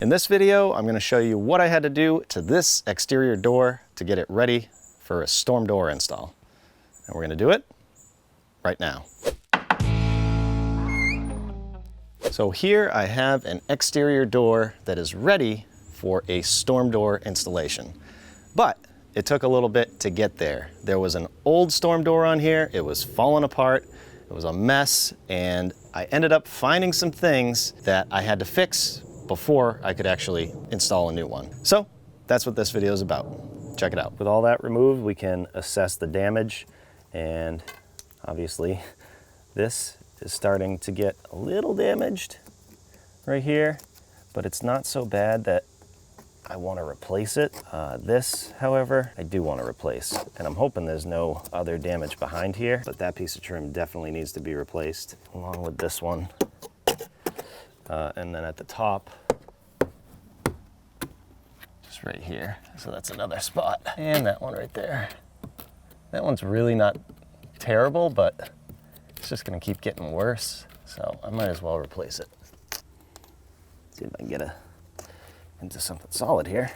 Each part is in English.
In this video, I'm going to show you what I had to do to this exterior door to get it ready for a storm door install. And we're going to do it right now. So here I have an exterior door that is ready for a storm door installation. But it took a little bit to get there. There was an old storm door on here. It was falling apart. It was a mess. And I ended up finding some things that I had to fix before I could actually install a new one. So that's what this video is about. Check it out. With all that removed, we can assess the damage, and obviously this is starting to get a little damaged right here, but it's not so bad that I want to replace it. This, however, I do want to replace, and I'm hoping there's no other damage behind here, but that piece of trim definitely needs to be replaced along with this one. And then at the top, just right here. So that's another spot. And that one right there. That one's really not terrible, but it's just gonna keep getting worse. So I might as well replace it. See if I can get into something solid here.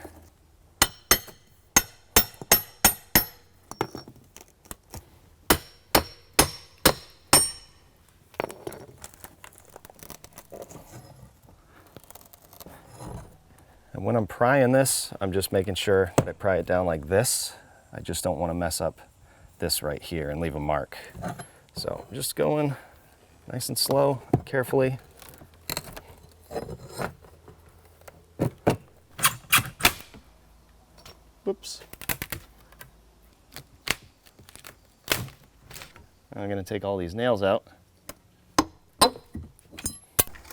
And when I'm prying this, I'm just making sure that I pry it down like this. I just don't want to mess up this right here and leave a mark. So I'm just going nice and slow, carefully. Whoops. I'm going to take all these nails out.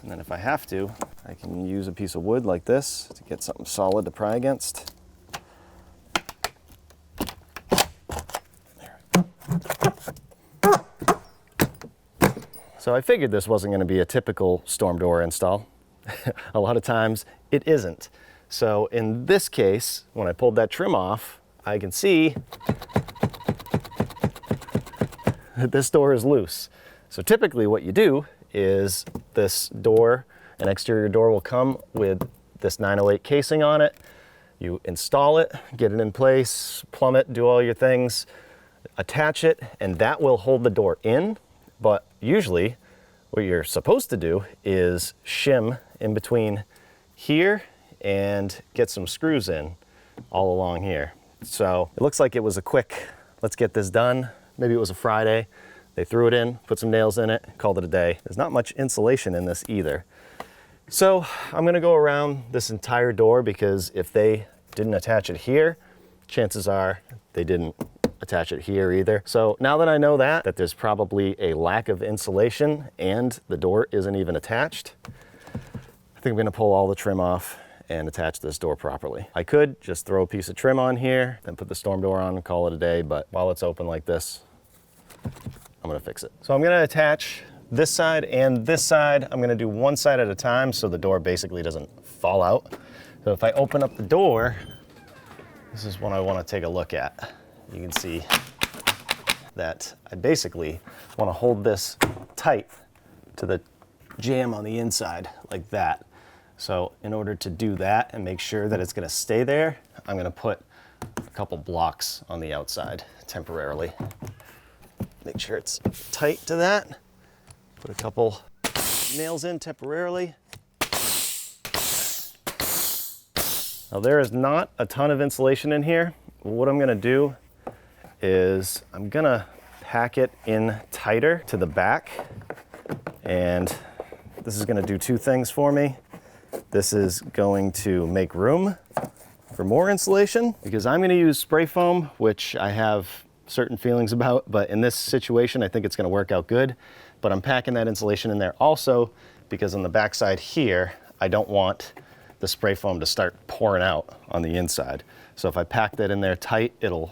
And then if I have to, I can use a piece of wood like this to get something solid to pry against. So I figured this wasn't going to be a typical storm door install. A lot of times it isn't. So in this case, when I pulled that trim off, I can see that this door is loose. So typically what you do is this door, an exterior door, will come with this 908 casing on it. You install it, get it in place, plumb it, do all your things, attach it, and that will hold the door in. But usually what you're supposed to do is shim in between here and get some screws in all along here. So it looks like it was a quick, let's get this done. Maybe it was a Friday. They threw it in, put some nails in it, called it a day. There's not much insulation in this either. So I'm gonna go around this entire door, because if they didn't attach it here, chances are they didn't attach it here either. So now that I know that there's probably a lack of insulation and the door isn't even attached, I think I'm gonna pull all the trim off and attach this door properly. I could just throw a piece of trim on here, then put the storm door on and call it a day, but while it's open like this, I'm gonna fix it. So I'm gonna attach this side and this side. I'm gonna do one side at a time so the door basically doesn't fall out. So if I open up the door, this is what I wanna take a look at. You can see that I basically wanna hold this tight to the jamb on the inside like that. So in order to do that and make sure that it's gonna stay there, I'm gonna put a couple blocks on the outside temporarily. Make sure it's tight to that. Put a couple nails in temporarily. Now there is not a ton of insulation in here. What I'm gonna do is I'm gonna pack it in tighter to the back, and this is gonna do two things for me. This is going to make room for more insulation, because I'm gonna use spray foam, which I have certain feelings about, but in this situation I think it's going to work out good. But I'm packing that insulation in there also because on the backside here I don't want the spray foam to start pouring out on the inside. So if I pack that in there tight, it'll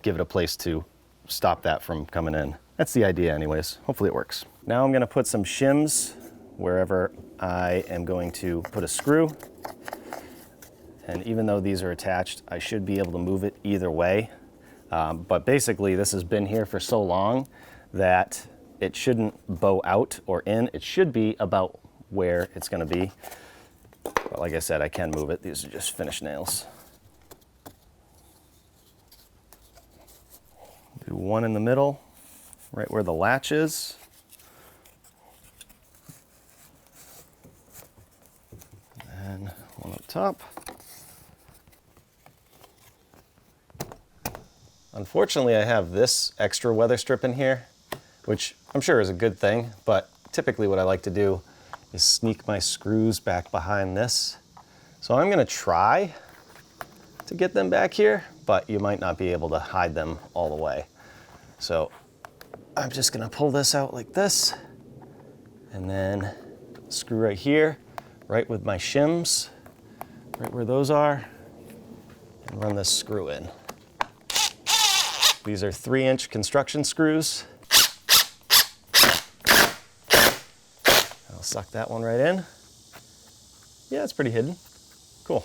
give it a place to stop that from coming in. That's the idea anyways. Hopefully it works. Now I'm going to put some shims wherever I am going to put a screw, and even though these are attached, I should be able to move it either way. But basically this has been here for so long that it shouldn't bow out or in. It should be about where it's going to be. But like I said, I can move it. These are just finished nails. Do one in the middle, right where the latch is. And one up top. Unfortunately, I have this extra weather strip in here, which I'm sure is a good thing, but typically what I like to do is sneak my screws back behind this. So I'm gonna try to get them back here, but you might not be able to hide them all the way. So I'm just gonna pull this out like this, and then screw right here, right with my shims, right where those are, and run this screw in. These are 3-inch construction screws. I'll suck that one right in. Yeah, it's pretty hidden. Cool.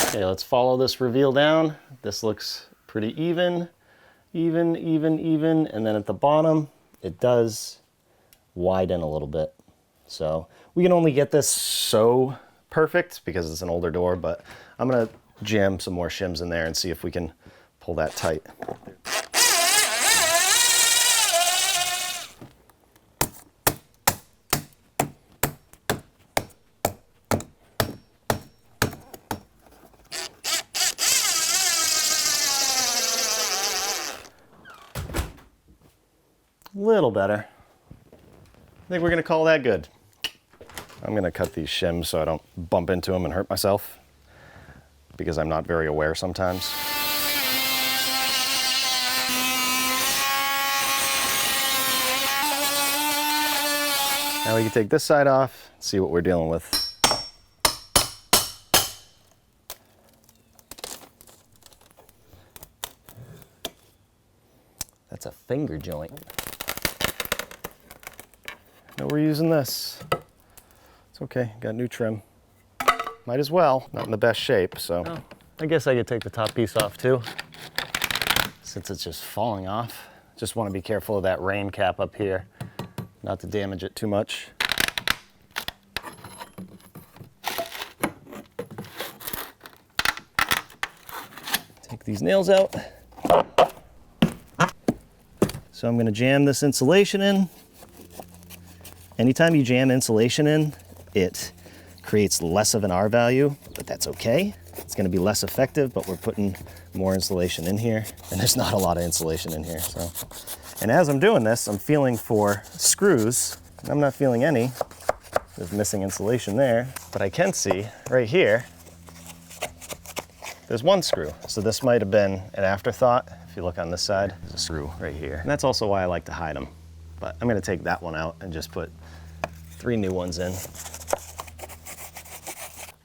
Okay, let's follow this reveal down. This looks pretty even, and then at the bottom, it does widen a little bit. So we can only get this so perfect because it's an older door, but I'm gonna jam some more shims in there and see if we can pull that tight. A little better. I think we're gonna call that good. I'm gonna cut these shims so I don't bump into them and hurt myself, because I'm not very aware sometimes. Now we can take this side off, see what we're dealing with. That's a finger joint. No, we're using this. It's okay, got new trim. Might as well, not in the best shape, so. Oh, I guess I could take the top piece off too, since it's just falling off. Just want to be careful of that rain cap up here, not to damage it too much. Take these nails out. So I'm gonna jam this insulation in. Anytime you jam insulation in, it creates less of an R value, but that's okay. It's gonna be less effective, but we're putting more insulation in here, and there's not a lot of insulation in here, so. And as I'm doing this, I'm feeling for screws, and I'm not feeling any. There's missing insulation there, but I can see right here, there's one screw. So this might have been an afterthought. If you look on this side, there's a screw right here. And that's also why I like to hide them. But I'm gonna take that one out and just put 3 new ones in.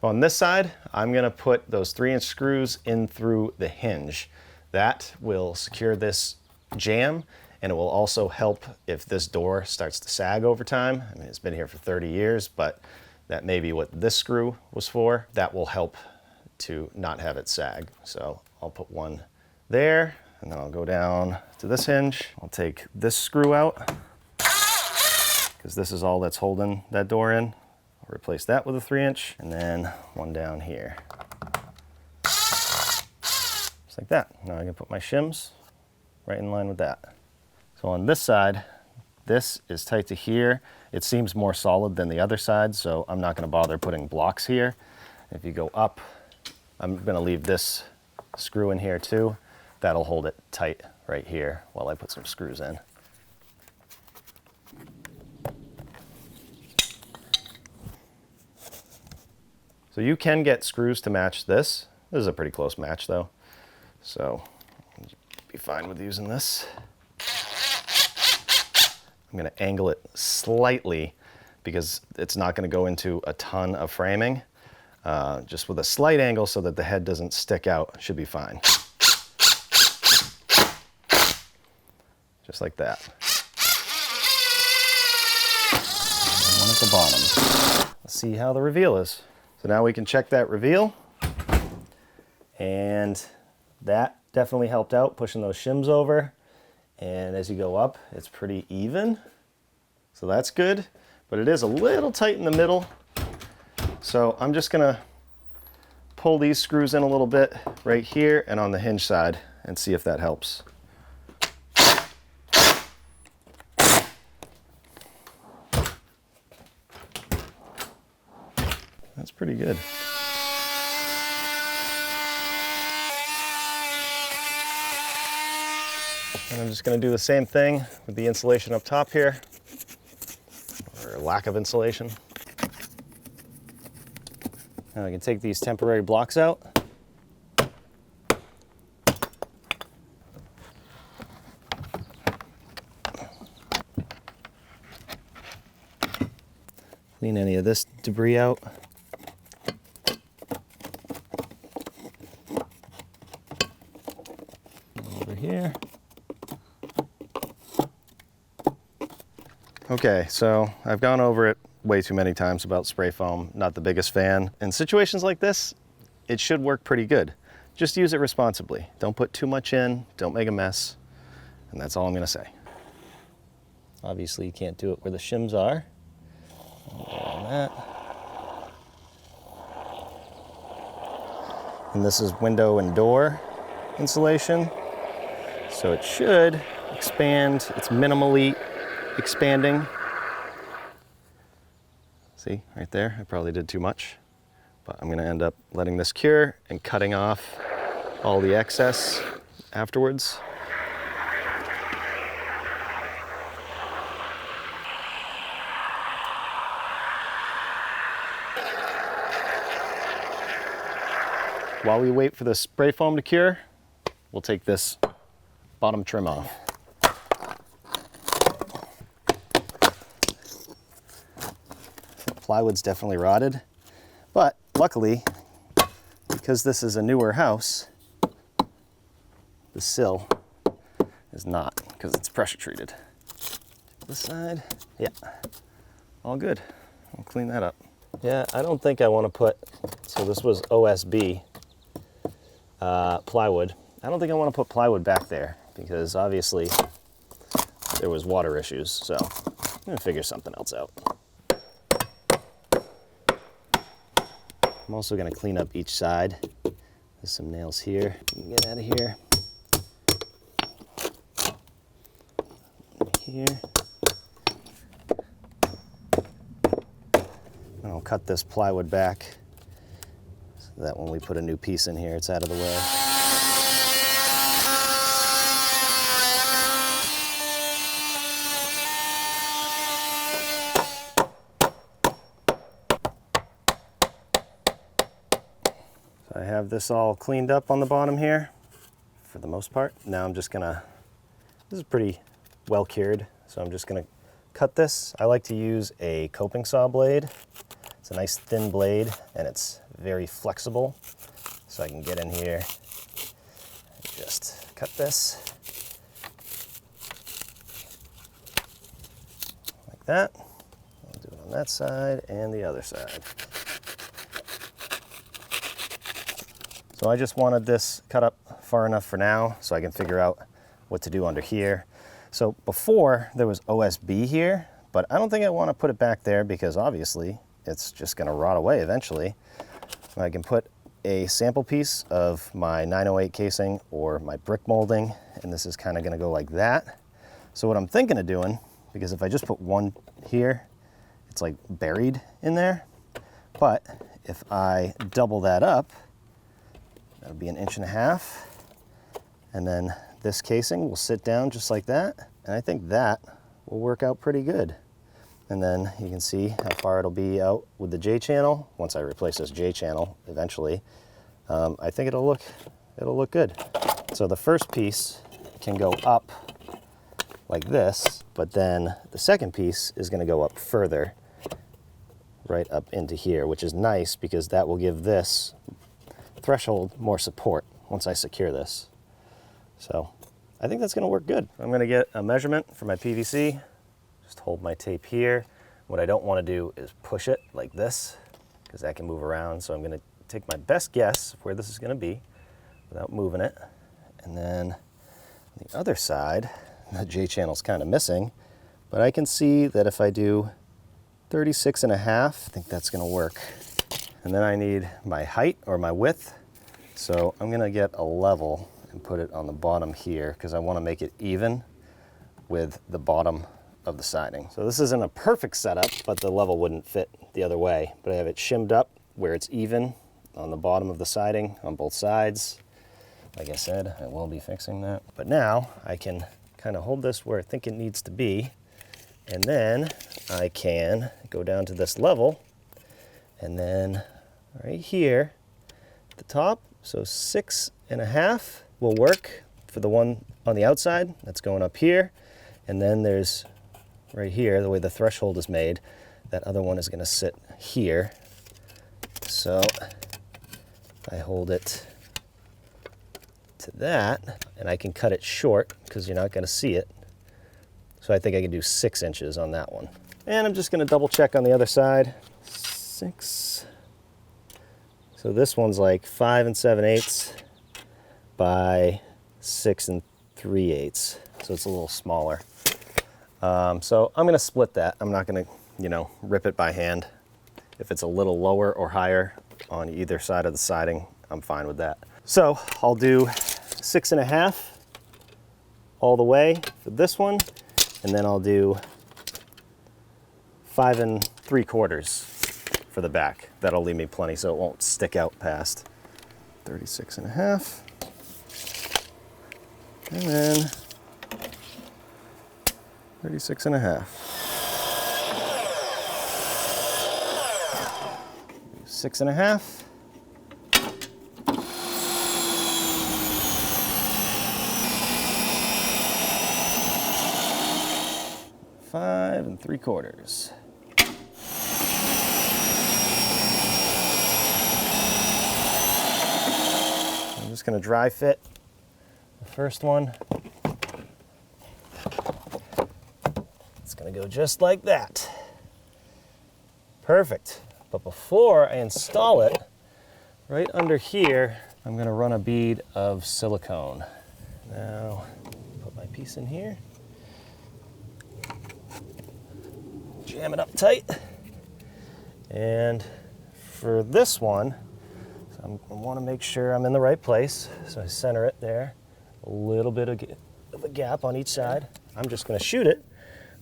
On this side, I'm gonna put those 3-inch screws in through the hinge. That will secure this jam, and it will also help if this door starts to sag over time. I mean, it's been here for 30 years, but that may be what this screw was for. That will help to not have it sag. So I'll put one there, and then I'll go down to this hinge. I'll take this screw out, because this is all that's holding that door in. I'll replace that with a 3-inch, and then one down here. Just like that. Now I can put my shims right in line with that. So on this side, this is tight to here. It seems more solid than the other side, so I'm not gonna bother putting blocks here. If you go up, I'm gonna leave this screw in here too. That'll hold it tight right here while I put some screws in. So you can get screws to match this. This is a pretty close match though. So I'll be fine with using this. I'm gonna angle it slightly because it's not gonna go into a ton of framing. Just with a slight angle so that the head doesn't stick out, should be fine. Just like that. And one at the bottom. Let's see how the reveal is. So now we can check that reveal. And that definitely helped out, pushing those shims over. And as you go up, it's pretty even. So that's good, but it is a little tight in the middle. So I'm just gonna pull these screws in a little bit right here and on the hinge side and see if that helps. That's pretty good. And I'm just going to do the same thing with the insulation up top here, or lack of insulation. Now I can take these temporary blocks out. Clean any of this debris out. Over here. Okay, so I've gone over it way too many times about spray foam. Not the biggest fan. In situations like this, it should work pretty good. Just use it responsibly. Don't put too much in, don't make a mess, and that's all I'm gonna say. Obviously you can't do it where the shims are. On that. And this is window and door insulation. So it should expand, it's minimally expanding. See, right there, I probably did too much, but I'm gonna end up letting this cure and cutting off all the excess afterwards. While we wait for the spray foam to cure, we'll take this bottom trim off. Plywood's definitely rotted, but luckily, because this is a newer house, the sill is not, because it's pressure treated. This side, yeah, all good. I'll clean that up. Yeah, I don't think I want to put, so this was OSB plywood. I don't think I want to put plywood back there because obviously there was water issues, so I'm gonna figure something else out. I'm also going to clean up each side. There's some nails here. Get out of here. Here. And I'll cut this plywood back so that when we put a new piece in here, it's out of the way. I have this all cleaned up on the bottom here for the most part. Now I'm just gonna, this is pretty well cured, so I'm just gonna cut this. I like to use a coping saw blade. It's a nice thin blade and it's very flexible. So I can get in here and just cut this like that. I'll do it on that side and the other side. So I just wanted this cut up far enough for now so I can figure out what to do under here. So before there was OSB here, but I don't think I want to put it back there because obviously it's just going to rot away eventually. I can put a sample piece of my 908 casing or my brick molding, and this is kind of going to go like that. So what I'm thinking of doing, because if I just put one here, it's like buried in there. But if I double that up, that'll be 1.5 inches, and then this casing will sit down just like that, and I think that will work out pretty good. And then you can see how far it'll be out with the J channel. Once I replace this J channel eventually, I think it'll look good. So the first piece can go up like this, but then the second piece is going to go up further, right up into here, which is nice because that will give this threshold more support once I secure this. So I think that's going to work good. I'm going to get a measurement for my PVC. Just hold my tape here. What I don't want to do is push it like this because that can move around. So I'm going to take my best guess of where this is going to be without moving it. And then on the other side, The J channel's kind of missing, but I can see that if I do 36.5, I think that's gonna work. And then I need my height or my width. So I'm gonna get a level and put it on the bottom here because I wanna make it even with the bottom of the siding. So this isn't a perfect setup, but the level wouldn't fit the other way. But I have it shimmed up where it's even on the bottom of the siding on both sides. Like I said, I will be fixing that. But now I can kind of hold this where I think it needs to be. And then I can go down to this level and then right here at the top, so 6.5 will work for the one on the outside that's going up here. And then there's right here, the way the threshold is made, that other one is gonna sit here. So I hold it to that and I can cut it short because you're not gonna see it. So I think I can do 6 inches on that one. And I'm just gonna double check on the other side. 6. So this one's like 5 7/8 by 6 3/8. So it's a little smaller. So I'm gonna split that. I'm not gonna, rip it by hand. If it's a little lower or higher on either side of the siding, I'm fine with that. So I'll do 6.5 all the way for this one. And then I'll do 5 3/4 for the back. That'll leave me plenty so it won't stick out past 36.5. And then 36.5. 6.5. Five 3/4. I'm just going to dry fit the first one. It's going to go just like that. Perfect. But before I install it, right under here, I'm going to run a bead of silicone. Now, put my piece in here. Jam it up tight. And for this one, I want to make sure I'm in the right place. So I center it there, a little bit of a gap on each side. I'm just going to shoot it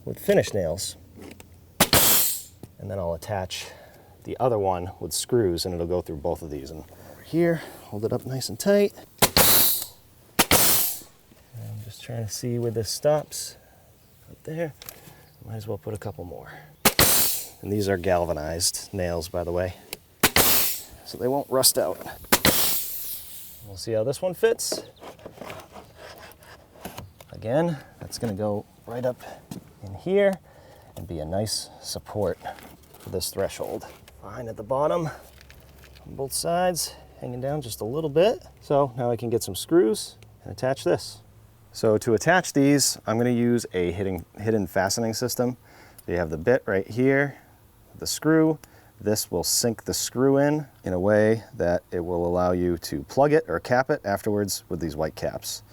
with finish nails. And then I'll attach the other one with screws and it'll go through both of these. And over here, hold it up nice and tight. And I'm just trying to see where this stops. Up there. Might as well put a couple more. And these are galvanized nails, by the way, so they won't rust out. We'll see how this one fits. Again, that's gonna go right up in here and be a nice support for this threshold. Fine at the bottom on both sides, hanging down just a little bit. So now I can get some screws and attach this. So to attach these, I'm going to use a hidden fastening system. You have the bit right here, the screw. This will sink the screw in a way that it will allow you to plug it or cap it afterwards with these white caps.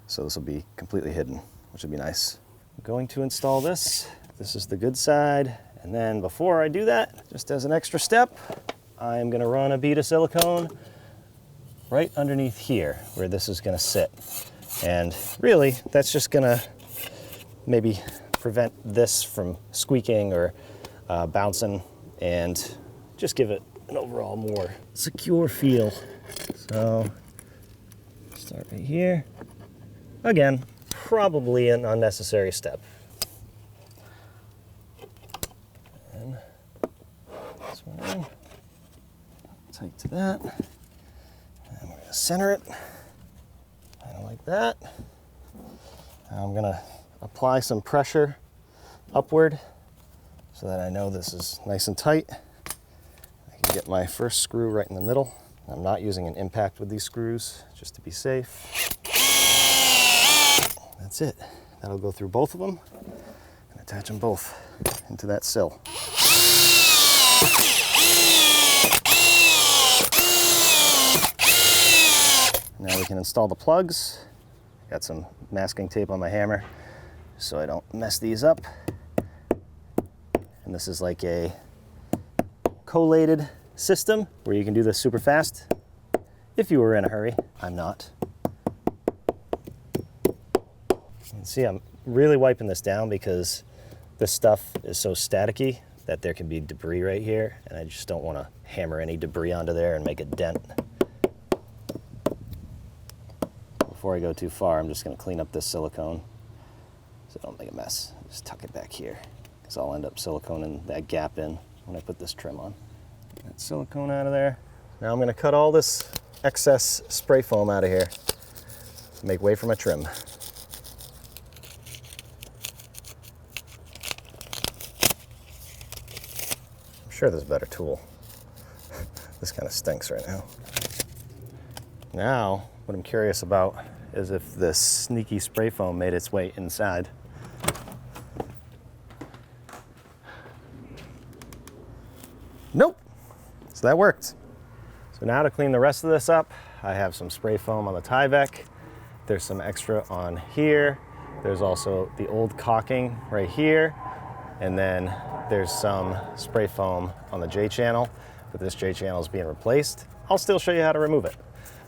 So this will be completely hidden, which would be nice. I'm going to install this. This is the good side. And then before I do that, just as an extra step, I'm going to run a bead of silicone right underneath here where this is going to sit. And really, that's just gonna maybe prevent this from squeaking or bouncing and just give it an overall more secure feel. So, start right here. Again, probably an unnecessary step. And this one in, tight to that. And we're gonna center it. Like that. Now I'm gonna apply some pressure upward so that I know this is nice and tight. I can get my first screw right in the middle. I'm not using an impact with these screws, just to be safe. That's it. That'll go through both of them and attach them both into that sill. Now we can install the plugs. Got some masking tape on my hammer. so I don't mess these up. And this is like a collated system where you can do this super fast if you were in a hurry. I'm not. You can see I'm really wiping this down because this stuff is so staticky that there can be debris right here, and I just don't want to hammer any debris onto there and make a dent. Before I go too far, I'm just going to clean up this silicone so I don't make a mess. Just tuck it back here because I'll end up siliconing that gap in when I put this trim on. Get that silicone out of there. Now I'm going to cut all this excess spray foam out of here to make way for my trim. I'm sure there's a better tool. This kind of stinks right now. Now, what I'm curious about is if this sneaky spray foam made its way inside. Nope, so that worked. So now to clean the rest of this up, I have some spray foam on the Tyvek. There's some extra on here. There's also the old caulking right here. And then there's some spray foam on the J channel, but this J channel is being replaced. I'll still show you how to remove it.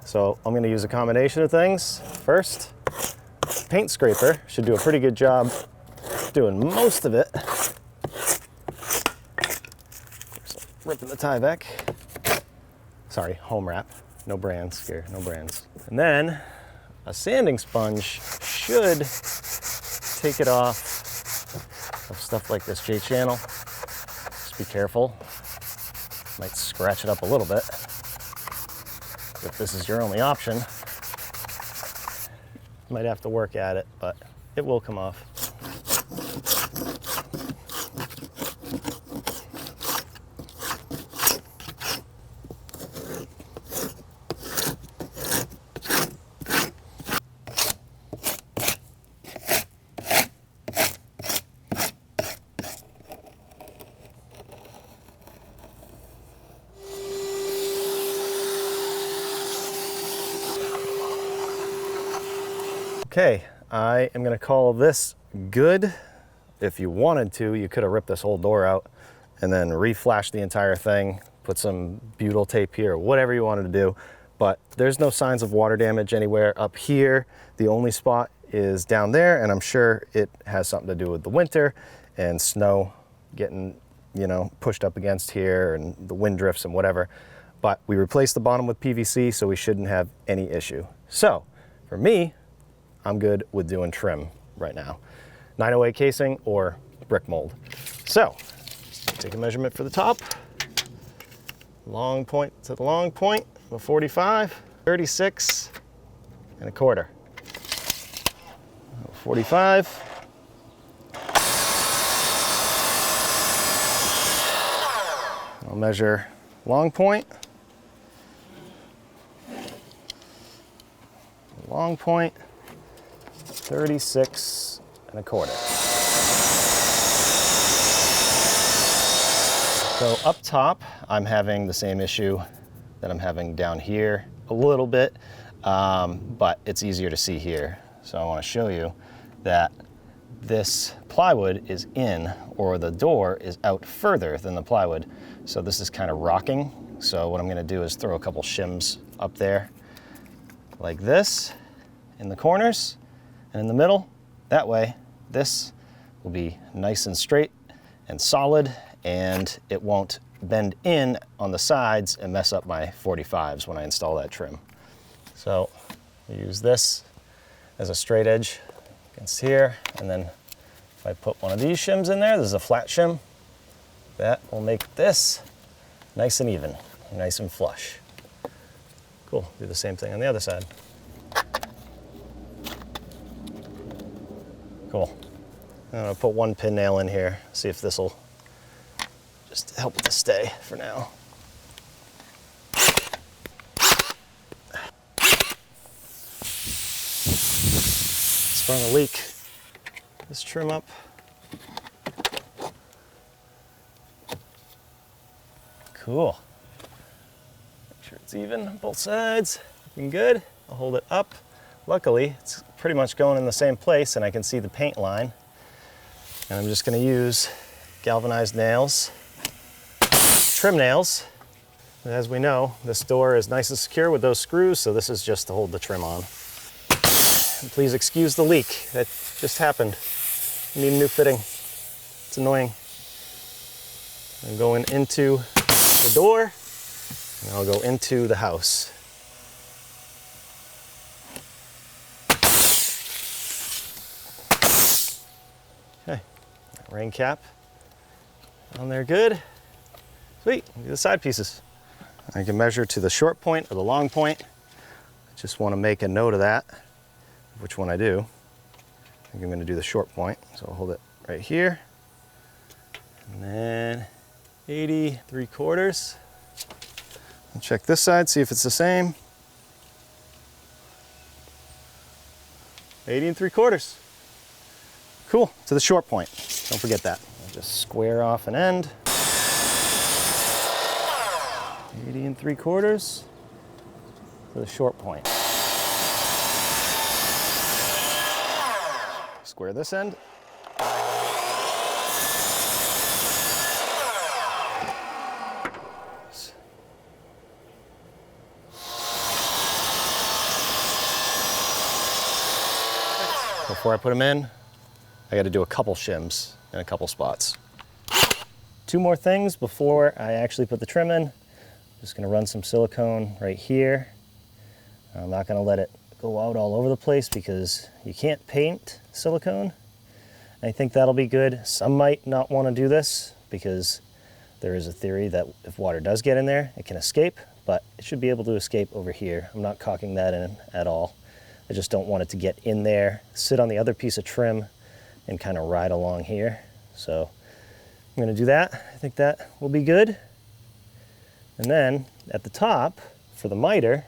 So I'm gonna use a combination of things. First, paint scraper should do a pretty good job doing most of it. Ripping the Tyvek. Sorry, home wrap. No brands here, no brands. And then a sanding sponge should take it off of stuff like this J channel. Just be careful. Might scratch it up a little bit. If this is your only option, you might have to work at it, but it will come off. Okay, I am gonna call this good. If you wanted to, you could have ripped this whole door out and then reflashed the entire thing, put some butyl tape here, whatever you wanted to do. But there's no signs of water damage anywhere up here. The only spot is down there, and I'm sure it has something to do with the winter and snow getting, you know, pushed up against here and the wind drifts and whatever. But we replaced the bottom with PVC, so we shouldn't have any issue. So for me, I'm good with doing trim right now. 908 casing or brick mold. So, take a measurement for the top. Long point to the long point, a 45, 36 and a quarter. 45. I'll measure long point. Long point. 36 and a quarter. So up top, I'm having the same issue that I'm having down here a little bit, but it's easier to see here. So I want to show you that this plywood is in, or the door is out further than the plywood. So this is kind of rocking. So what I'm going to do is throw a couple shims up there like this in the corners. And in the middle, that way, this will be nice and straight and solid, and it won't bend in on the sides and mess up my 45s when I install that trim. So I use this as a straight edge against here, and then if I put one of these shims in there, this is a flat shim, that will make this nice and even, nice and flush. Cool, do the same thing on the other side. Cool. I'm gonna put one pin nail in here, see if this will just help it to stay for now. Sprung a leak. This trim up. Cool. Make sure it's even on both sides. Looking good. I'll hold it up. Luckily, it's pretty much going in the same place, and I can see the paint line And I'm just going to use galvanized nails, trim nails. As we know, this door is nice and secure with those screws, so this is just to hold the trim on. And please excuse the leak that just happened. I need a new fitting. It's annoying. I'm going into the door, and I'll go into the house. Okay, rain cap on there, good. Sweet, do the side pieces. I can measure to the short point or the long point. I just want to make a note of that, which one I do. I think I'm going to do the short point, so I'll hold it right here. And then 80 3/4. I'll check this side, see if it's the same. 80 3/4. Cool, to the short point. Don't forget that. I'll just square off an end. 80 3/4 to the short point. Square this end. Before I put them in, I got to do a couple shims in a couple spots. 2 more things before I actually put the trim in. Just going to run some silicone right here. I'm not going to let it go out all over the place because you can't paint silicone. I think that'll be good. Some might not want to do this because there is a theory that if water does get in there, it can escape, but it should be able to escape over here. I'm not caulking that in at all. I just don't want it to get in there, sit on the other piece of trim, and kind of ride along here. So I'm going to do that. I think that will be good. And then at the top, for the miter,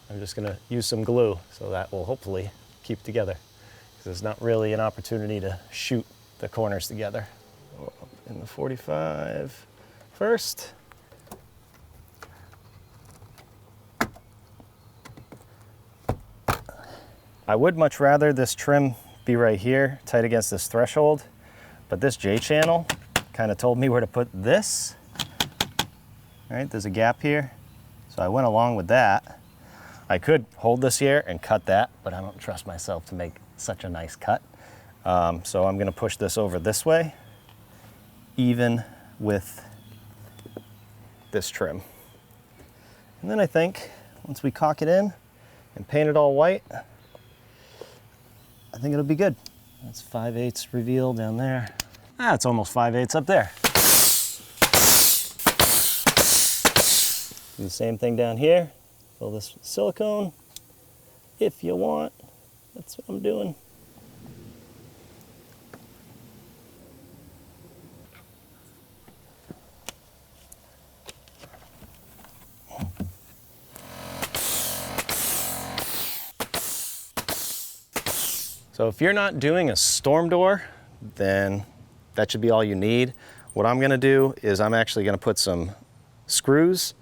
I'm just going to use some glue, so that will hopefully keep together. Because there's not really an opportunity to shoot the corners together. Up in the 45 first. I would much rather this trim be right here, tight against this threshold, but this J-channel kind of told me where to put this. All right, there's a gap here, so I went along with that. I could hold this here and cut that, but I don't trust myself to make such a nice cut. So I'm gonna push this over this way, even with this trim. And then I think, once we caulk it in and paint it all white, I think it'll be good. That's 5/8 reveal down there. Ah, it's almost 5/8 up there. Do the same thing down here. Fill this with silicone if you want. That's what I'm doing. So if you're not doing a storm door, then that should be all you need. What I'm gonna do is I'm actually gonna put some screws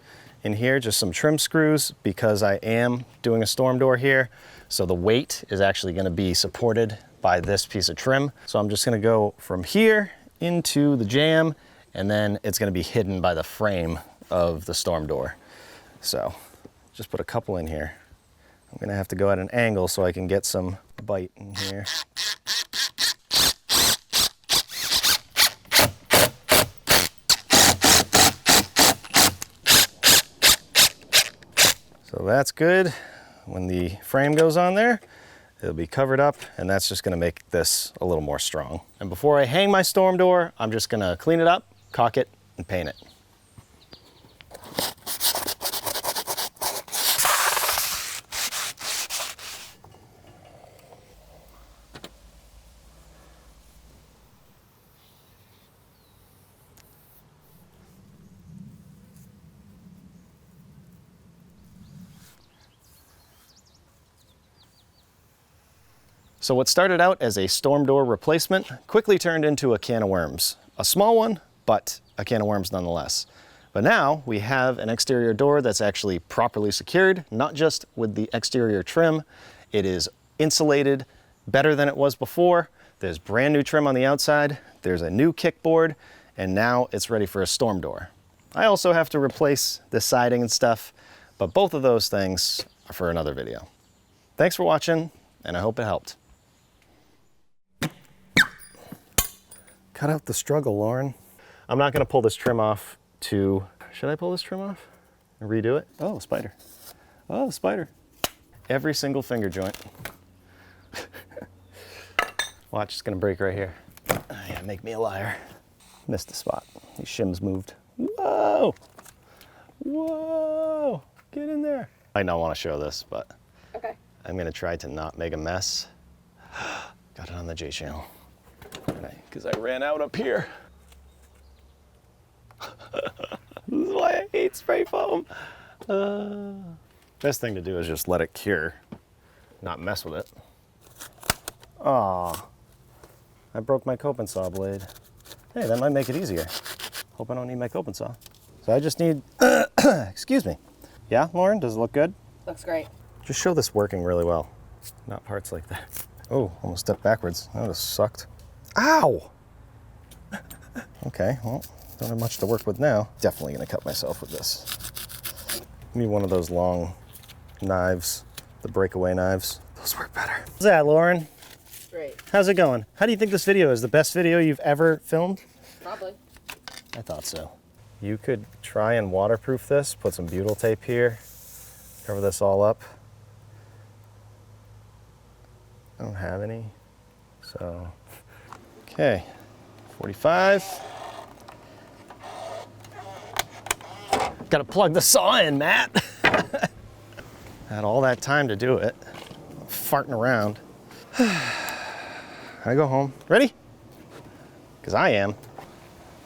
in here, just some trim screws, because I am doing a storm door here. So the weight is actually gonna be supported by this piece of trim. So I'm just gonna go from here into the jamb, and then it's gonna be hidden by the frame of the storm door. So just put a couple in here. I'm gonna have to go at an angle so I can get some bite in here. So that's good. When the frame goes on there, it'll be covered up, and that's just gonna make this a little more strong. And before I hang my storm door, I'm just gonna clean it up, caulk it, and paint it. So what started out as a storm door replacement quickly turned into a can of worms. A small one, but a can of worms nonetheless. But now we have an exterior door that's actually properly secured, not just with the exterior trim. It is insulated better than it was before. There's brand new trim on the outside. there's a new kickboard, and now it's ready for a storm door. I also have to replace the siding and stuff, but both of those things are for another video. Thanks for watching, and I hope it helped. Cut out the struggle, Lauren. I'm not gonna pull this trim off to, should I pull this trim off and redo it? Oh, spider. Oh, spider. Every single finger joint. Watch, it's gonna break right here. Oh, yeah, make me a liar. Missed the spot. These shims moved. Whoa! Whoa! Get in there. I don't want to show this, but okay. I'm gonna try to not make a mess. Got it on the J channel. Because I ran out up here. This is why I hate spray foam. Best thing to do is just let it cure, not mess with it. Aw, I broke my coping saw blade. Hey, that might make it easier. Hope I don't need my coping saw. So I just need, excuse me. Yeah, Lauren, does it look good? Looks great. Just show this working really well, not parts like that. Oh, almost stepped backwards. That would have sucked. Ow! Okay, well, don't have much to work with now. Definitely gonna cut myself with this. Need one of those long knives, the breakaway knives. Those work better. How's that, Lauren? Great. How's it going? How do you think this video is? The best video you've ever filmed? Probably. I thought so. You could try and waterproof this, put some butyl tape here, cover this all up. I don't have any, so. Okay, 45. Gotta plug the saw in, Matt. Had all that time to do it. Farting around. I go home. Ready? Because I am.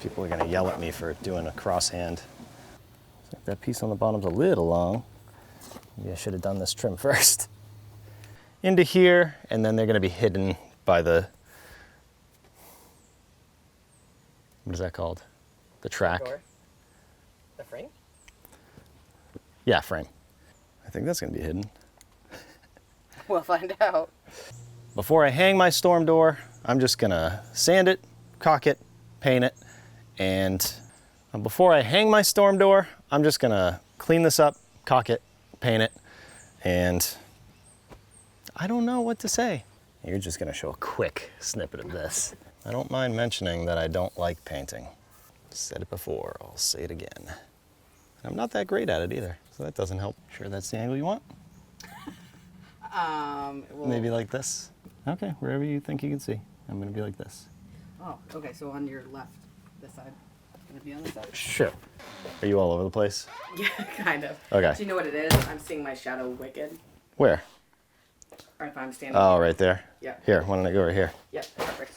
People are gonna yell at me for doing a cross hand. Looks like that piece on the bottom's a little long. Maybe I should have done this trim first. Into here, and then they're gonna be hidden by the, what is that called? The track. Door. The frame? Yeah, frame. I think that's gonna be hidden. We'll find out. Before I hang my storm door, I'm just gonna sand it, caulk it, paint it, and before I hang my storm door, I'm just gonna clean this up, caulk it, paint it, and I don't know what to say. You're just gonna show a quick snippet of this. I don't mind mentioning that I don't like painting. Said it before, I'll say it again. And I'm not that great at it either, so that doesn't help. Sure that's the angle you want? Well, maybe like this? Okay, wherever you think you can see. I'm gonna be like this. Oh, okay, so on your left, this side. Gonna be on this side? Sure. Are you all over the place? Yeah, kind of. Okay. Do you know what it is? I'm seeing my shadow wicked. Where? Or if I'm standing Oh, here. right there? Yeah. Here, why don't I go right here? Yep, perfect.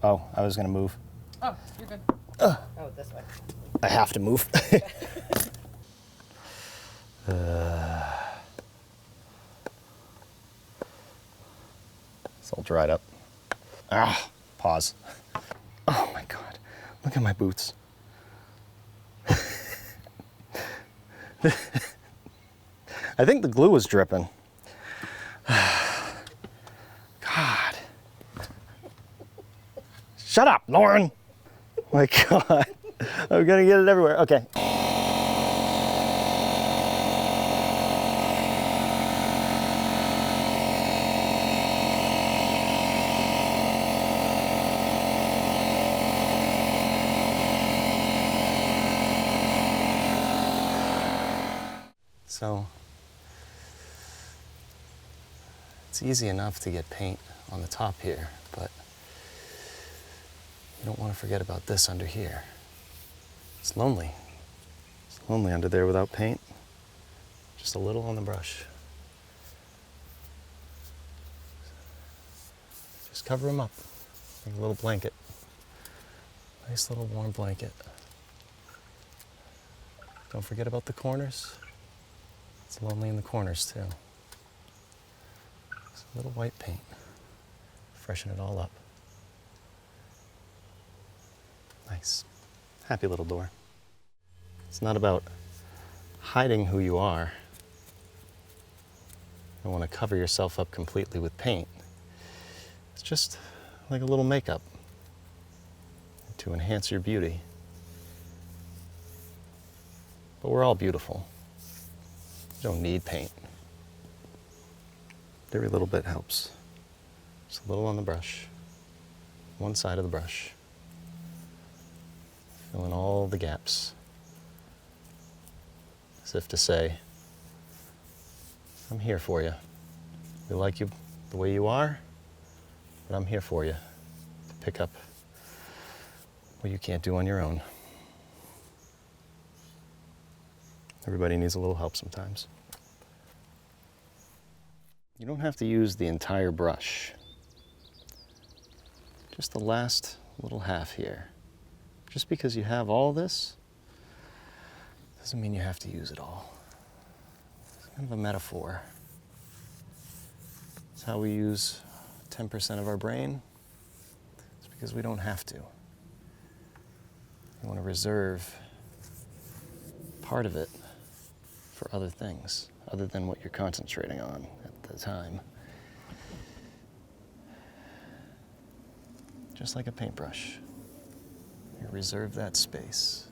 Oh, I was gonna move. Oh, you're good. Oh, this way. I have to move. It's all dried up. Ah, pause. Oh my God, look at my boots. I think the glue was dripping. God. Shut up, Lauren. My God, I'm gonna get it everywhere. Okay. So, it's easy enough to get paint on the top here, but you don't want to forget about this under here. It's lonely. It's lonely under there without paint. Just a little on the brush. Just cover them up, like a little blanket. Nice little warm blanket. Don't forget about the corners. It's lonely in the corners too. Just a little white paint. Freshen it all up. Nice. Happy little door. It's not about hiding who you are. You don't want to cover yourself up completely with paint. It's just like a little makeup to enhance your beauty. But we're all beautiful. You don't need paint. Every little bit helps. Just a little on the brush, one side of the brush. Fill in all the gaps. As if to say, I'm here for you. We like you the way you are, but I'm here for you to pick up what you can't do on your own. Everybody needs a little help sometimes. You don't have to use the entire brush. Just the last little half here. Just because you have all this doesn't mean you have to use it all. It's kind of a metaphor. It's how we use 10% of our brain. It's because we don't have to. We want to reserve part of it for other things, other than what you're concentrating on at the time. Just like a paintbrush. You reserve that space.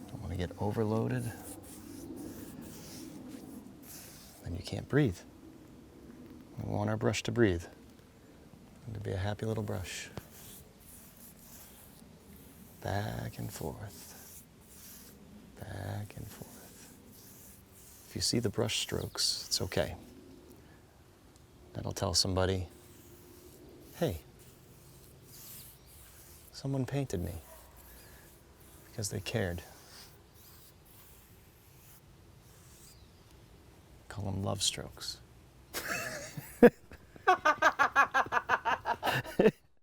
Don't want to get overloaded. Then you can't breathe. We want our brush to breathe. And to be a happy little brush. Back and forth. Back and forth. If you see the brush strokes, it's okay. That'll tell somebody, hey, someone painted me because they cared. Call them love strokes.